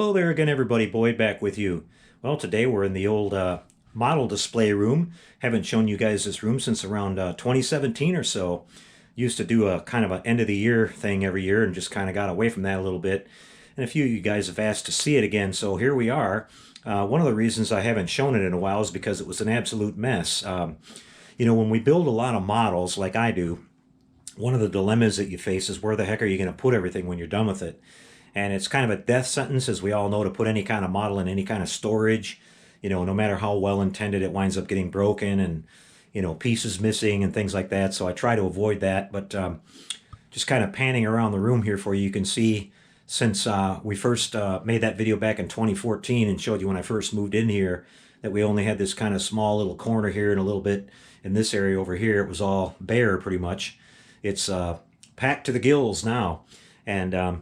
Hello there again, everybody. Boyd back with you. Well, today we're in the old model display room. Haven't shown you guys this room since around 2017 or so. Used to do a kind of an end of the year thing every year and just kind of got away from that a little bit. And a few of you guys have asked to see it again, so here we are. One of the reasons I haven't shown it in a while is because it was an absolute mess. When we build a lot of models like I do, one of the dilemmas that you face is where the heck are you going to put everything when you're done with it? And it's kind of a death sentence, as we all know, to put any kind of model in any kind of storage. No matter how well intended, it winds up getting broken and, pieces missing and things like that. So I try to avoid that. But just kind of panning around the room here for you, you can see since we first made that video back in 2014 and showed you when I first moved in here that we only had this kind of small little corner here and a little bit in this area over here. It was all bare pretty much. It's packed to the gills now. And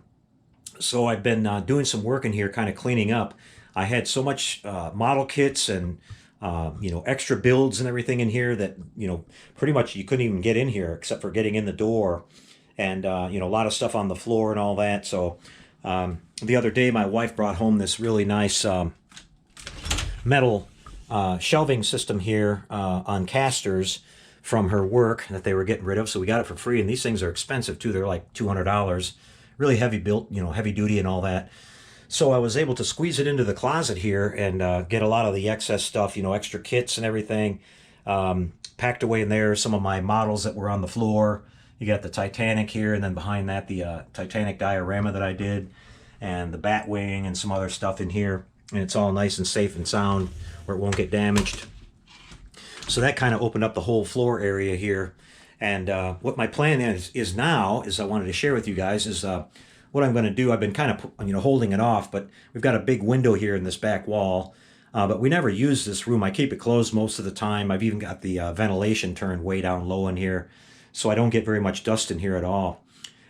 so I've been doing some work in here, kind of cleaning up. I had so much model kits and extra builds and everything in here that pretty much you couldn't even get in here except for getting in the door, and a lot of stuff on the floor and all that. So the other day, my wife brought home this really nice metal shelving system here on casters from her work that they were getting rid of. So we got it for free, and these things are expensive too. They're like $200. Really heavy built, heavy duty and all that. So I was able to squeeze it into the closet here and get a lot of the excess stuff, extra kits and everything, packed away in there. Some of my models that were on the floor. You got the Titanic here, and then behind that the Titanic diorama that I did, and the Batwing and some other stuff in here. And it's all nice and safe and sound where it won't get damaged. So that kind of opened up the whole floor area here. And what my plan is now I wanted to share with you guys is what I'm going to do. I've been kind of holding it off, but we've got a big window here in this back wall, but we never use this room. I keep it closed most of the time. I've even got the ventilation turned way down low in here, so I don't get very much dust in here at all.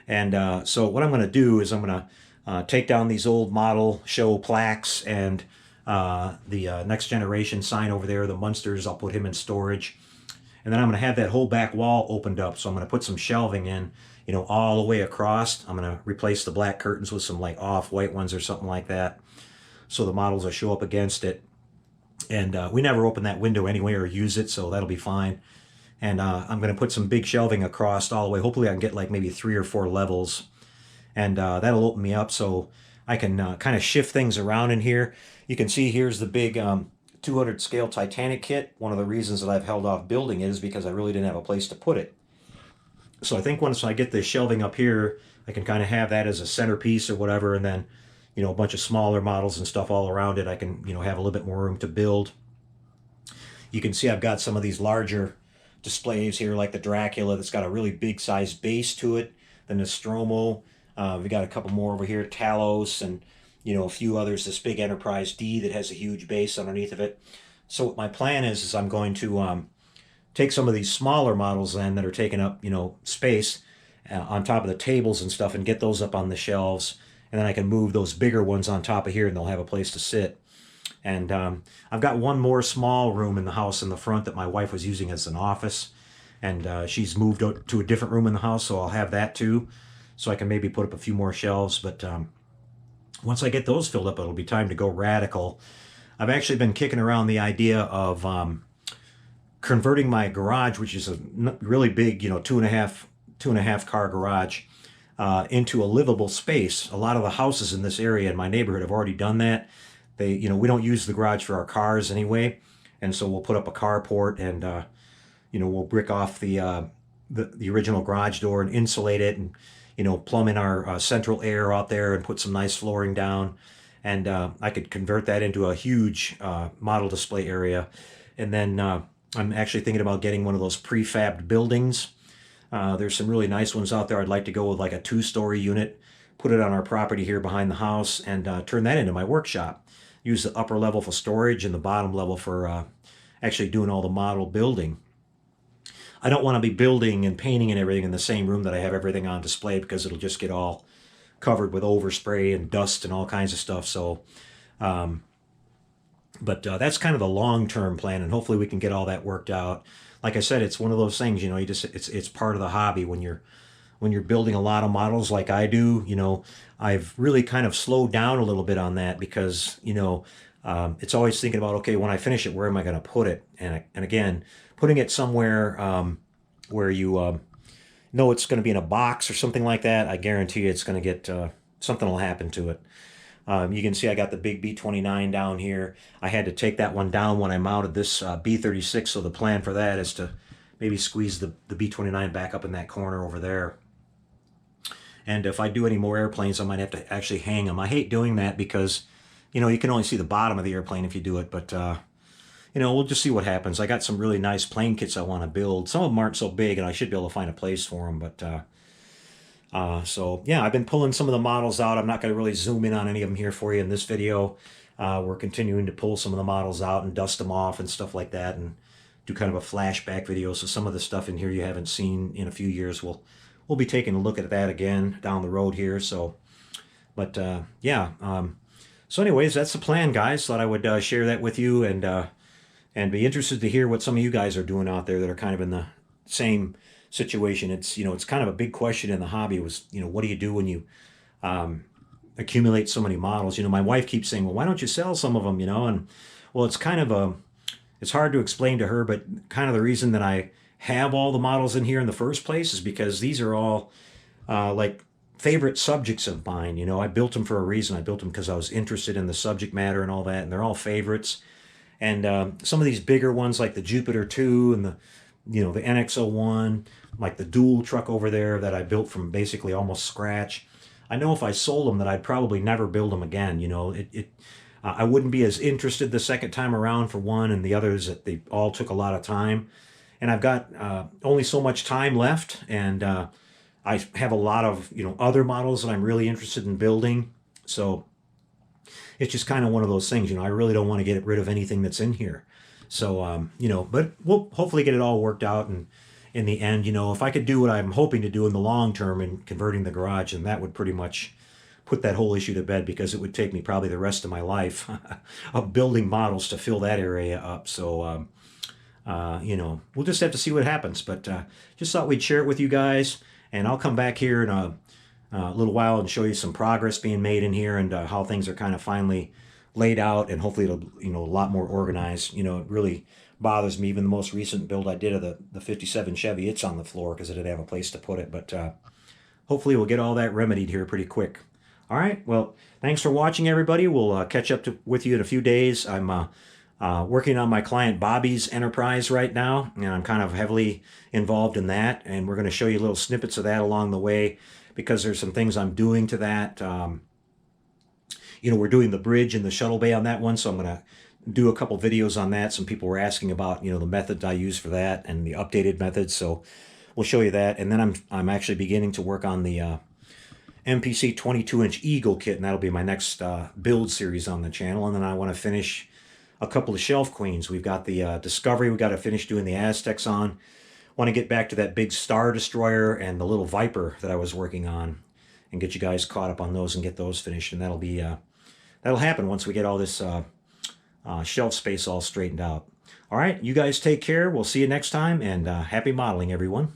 And so what I'm going to do is I'm going to take down these old model show plaques and the Next Generation sign over there, the Munsters. I'll put him in storage. And then I'm going to have that whole back wall opened up. So I'm going to put some shelving in, all the way across. I'm going to replace the black curtains with some like off-white ones or something like that, so the models will show up against it. And we never open that window anyway or use it, so that'll be fine. And I'm going to put some big shelving across all the way. Hopefully I can get like maybe 3 or 4 levels. And that'll open me up so I can kind of shift things around in here. You can see here's the big 200 scale Titanic kit. One of the reasons that I've held off building it is because I really didn't have a place to put it. So I think once I get this shelving up here, I can kind of have that as a centerpiece or whatever, and then a bunch of smaller models and stuff all around it. I can have a little bit more room to build. You can see I've got some of these larger displays here, like the Dracula that's got a really big size base to it. The Nostromo. We got a couple more over here, Talos, and a few others, this big Enterprise D that has a huge base underneath of it. So what my plan is I'm going to take some of these smaller models then that are taking up, space on top of the tables and stuff, and get those up on the shelves. And then I can move those bigger ones on top of here, and they'll have a place to sit. And I've got one more small room in the house in the front that my wife was using as an office. And she's moved to a different room in the house, so I'll have that too. So I can maybe put up a few more shelves, but once I get those filled up, it'll be time to go radical. I've actually been kicking around the idea of converting my garage, which is a really big, two and a half car garage, into a livable space. A lot of the houses in this area in my neighborhood have already done that. We don't use the garage for our cars anyway, and so we'll put up a carport and we'll brick off the original garage door and insulate it, and plumb in our central air out there and put some nice flooring down. And I could convert that into a huge model display area. And then I'm actually thinking about getting one of those prefabbed buildings. There's some really nice ones out there. I'd like to go with like a 2-story unit, put it on our property here behind the house, and turn that into my workshop. Use the upper level for storage and the bottom level for actually doing all the model building. I don't want to be building and painting and everything in the same room that I have everything on display, because it'll just get all covered with overspray and dust and all kinds of stuff. So, but that's kind of the long-term plan, and hopefully we can get all that worked out. Like I said, it's one of those things, it's part of the hobby when you're when you're building a lot of models like I do, I've really kind of slowed down a little bit on that because, it's always thinking about, okay, when I finish it, where am I going to put it? And again, putting it somewhere where you know it's going to be in a box or something like that, I guarantee you it's going to get something will happen to it. You can see I got the big B29 down here. I had to take that one down when I mounted this B36, so the plan for that is to maybe squeeze the B29 back up in that corner over there. And if I do any more airplanes, I might have to actually hang them. I hate doing that because, you can only see the bottom of the airplane if you do it, but we'll just see what happens. I got some really nice plane kits I want to build. Some of them aren't so big, and I should be able to find a place for them, but so yeah, I've been pulling some of the models out. I'm not going to really zoom in on any of them here for you in this video. We're continuing to pull some of the models out and dust them off and stuff like that, and do kind of a flashback video. So some of the stuff in here you haven't seen in a few years, we'll be taking a look at that again down the road here. So, but yeah. So anyways, that's the plan, guys. Thought I would share that with you and be interested to hear what some of you guys are doing out there that are kind of in the same situation. It's it's kind of a big question in the hobby was what do you do when you accumulate so many models? My wife keeps saying, well, why don't you sell some of them? And well, it's kind of it's hard to explain to her, but kind of the reason that I have all the models in here in the first place is because these are all like favorite subjects of mine. I built them for a reason. I built them because I was interested in the subject matter and all that, and they're all favorites. And some of these bigger ones like the Jupiter 2 and the NX-01, like the dual truck over there that I built from basically almost scratch. I know if I sold them that I'd probably never build them again. I wouldn't be as interested the second time around for one, and the others that they all took a lot of time. And I've got only so much time left, and I have a lot of other models that I'm really interested in building. So it's just kind of one of those things. I really don't want to get rid of anything that's in here. So, but we'll hopefully get it all worked out. And in the end, if I could do what I'm hoping to do in the long term in converting the garage, then that would pretty much put that whole issue to bed, because it would take me probably the rest of my life of building models to fill that area up. So, we'll just have to see what happens. But just thought we'd share it with you guys. And I'll come back here in a little while and show you some progress being made in here, and how things are kind of finally laid out, and hopefully it'll a lot more organized. It really bothers me. Even the most recent build I did of the 57 Chevy, it's on the floor because I didn't have a place to put it. But hopefully we'll get all that remedied here pretty quick. All right, well, thanks for watching, everybody. We'll catch up with you in a few days. I'm working on my client Bobby's enterprise right now, and I'm kind of heavily involved in that, and we're going to show you little snippets of that along the way, because there's some things I'm doing to that. We're doing the bridge and the shuttle bay on that one, so I'm going to do a couple videos on that. Some people were asking about the methods I use for that and the updated methods, so we'll show you that. And then I'm actually beginning to work on the MPC 22-inch Eagle kit, and that'll be my next build series on the channel. And then I want to finish a couple of shelf queens. We've got the Discovery we got to finish doing the Aztecs on. Want to get back to that big Star Destroyer and the little Viper that I was working on, and get you guys caught up on those and get those finished. And that'll be that'll happen once we get all this shelf space all straightened out. All right, you guys take care. We'll see you next time, and happy modeling, everyone.